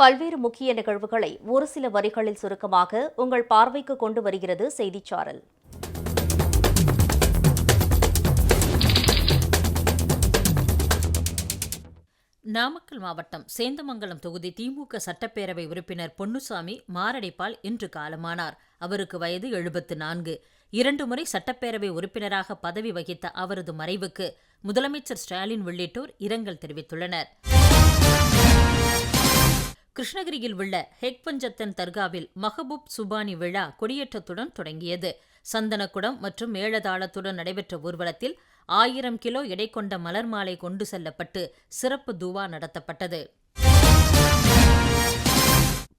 பல்வேறு முக்கிய நிகழ்வுகளை ஒரு சில வரிகளில் சுருக்கமாக உங்கள் பார்வைக்கு கொண்டு வருகிறது செய்திச்சாரல். நாமக்கல் மாவட்டம் சேந்தமங்கலம் தொகுதி திமுக சட்டப்பேரவை உறுப்பினர் பொன்னுசாமி மாரடைப்பால் இன்று காலமானார். அவருக்கு வயது 74. 2 முறை சட்டப்பேரவை உறுப்பினராக பதவி வகித்த அவரது மறைவுக்கு முதலமைச்சர் ஸ்டாலின் உள்ளிட்டோர் இரங்கல் தெரிவித்துள்ளனர். கிருஷ்ணகிரியில் உள்ள ஹெக்பஞ்சத்தன் தர்காவில் மஹபூப் சுபானி விழா கொடியேற்றத்துடன் தொடங்கியது. சந்தனக்குடம் மற்றும் மேளதாளத்துடன் நடைபெற்ற ஊர்வலத்தில் 1000 கிலோ எடை கொண்ட மலர் மாலை கொண்டு செல்லப்பட்டு சிறப்பு துவா நடத்தப்பட்டது.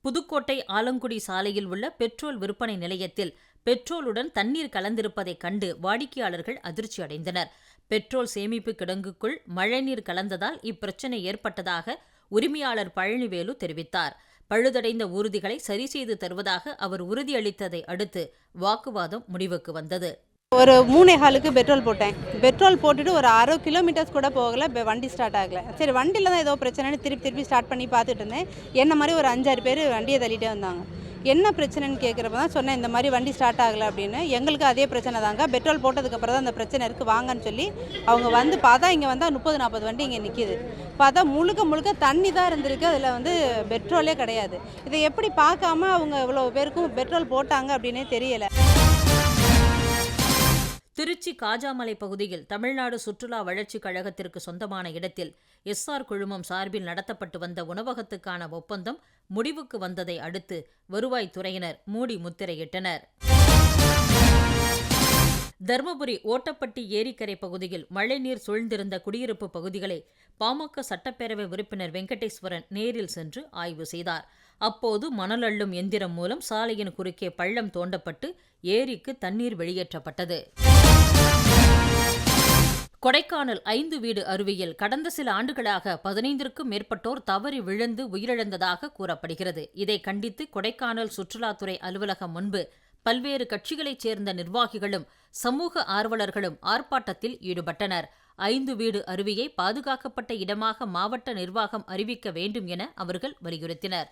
புதுக்கோட்டை ஆலங்குடி சாலையில் உள்ள பெட்ரோல் விற்பனை நிலையத்தில் பெட்ரோலுடன் தண்ணீர் கலந்திருப்பதைக் கண்டு வாடிக்கையாளர்கள் அதிர்ச்சி அடைந்தனர். பெட்ரோல் சேமிப்பு கிடங்குக்குள் மழைநீர் கலந்ததால் இப்பிரச்சினை ஏற்பட்டதாக உரிமையாளர் பழனிவேலு தெரிவித்தார். பழுதடைந்த ஊர்திகளை சரி செய்து தருவதாக அவர் உறுதியளித்ததை அடுத்து வாக்குவாதம் முடிவுக்கு வந்தது. ஒரு 3.25 பெட்ரோல் போட்டேன். பெட்ரோல் போட்டுட்டு ஒரு 6 கிலோமீட்டர்ஸ் கூட போகல, வண்டி ஸ்டார்ட் ஆகலை. சரி, வண்டியில் தான் ஏதோ பிரச்சனைன்னு திருப்பி ஸ்டார்ட் பண்ணி பார்த்துட்டு இருந்தேன். என்ன மாதிரி ஒரு 5-6 பேர் வண்டியை தள்ளிட்டே வந்தாங்க. என்ன பிரச்சனைன்னு கேட்குறப்ப தான் சொன்னேன், இந்த மாதிரி வண்டி ஸ்டார்ட் ஆகலை அப்படின்னு. எங்களுக்கு அதே பிரச்சனை தாங்க, பெட்ரோல் போட்டதுக்கப்புறம் தான் அந்த பிரச்சனை இருக்குது, வாங்கன்னு சொல்லி அவங்க வந்து பார்த்தா இங்கே வந்தால் 30-40 வண்டி இங்கே நிற்கிது. பார்த்தா முழுக்க தண்ணி தான் இருந்திருக்கு, அதில் பெட்ரோலே கிடையாது. இதை எப்படி பார்க்காம அவங்க இவ்வளோ பேருக்கும் பெட்ரோல் போட்டாங்க அப்படின்னே தெரியலை. திருச்சி காஜாமலை பகுதியில் தமிழ்நாடு சுற்றுலா வளர்ச்சிக் கழகத்திற்கு சொந்தமான இடத்தில் SR குழுமம் சார்பில் நடத்தப்பட்டு வந்த உணவகத்துக்கான ஒப்பந்தம் முடிவுக்கு வந்ததை அடுத்து வருவாய்த்துறையினர் மூடி முத்திரையிட்டனர். தருமபுரி ஓட்டப்பட்டி ஏரிக்கரை பகுதியில் மழைநீர் சூழ்ந்திருந்த குடியிருப்பு பகுதிகளை பாமக சட்டப்பேரவை உறுப்பினர் வெங்கடேஸ்வரன் நேரில் சென்று ஆய்வு செய்தார். அப்போது மணல் அள்ளும் எந்திரம் மூலம் சாலையின் குறுக்கே பள்ளம் தோண்டப்பட்டு ஏரிக்கு தண்ணீர் வெளியேற்றப்பட்டது. கொடைக்கானல் 5 வீடு அருவியில் கடந்த சில ஆண்டுகளாக 15க்கும் மேற்பட்டோர் தவறி விழுந்து உயிரிழந்ததாக கூறப்படுகிறது. இதை கண்டித்து கொடைக்கானல் சுற்றுலாத்துறை அலுவலகம் முன்பு பல்வேறு கட்சிகளைச் சேர்ந்த நிர்வாகிகளும் சமூக ஆர்வலர்களும் ஆர்ப்பாட்டத்தில் ஈடுபட்டனர். 5 வீடு அருவியை பாதுகாக்கப்பட்ட இடமாக மாவட்ட நிர்வாகம் அறிவிக்க வேண்டும் என அவர்கள் வலியுறுத்தினர்.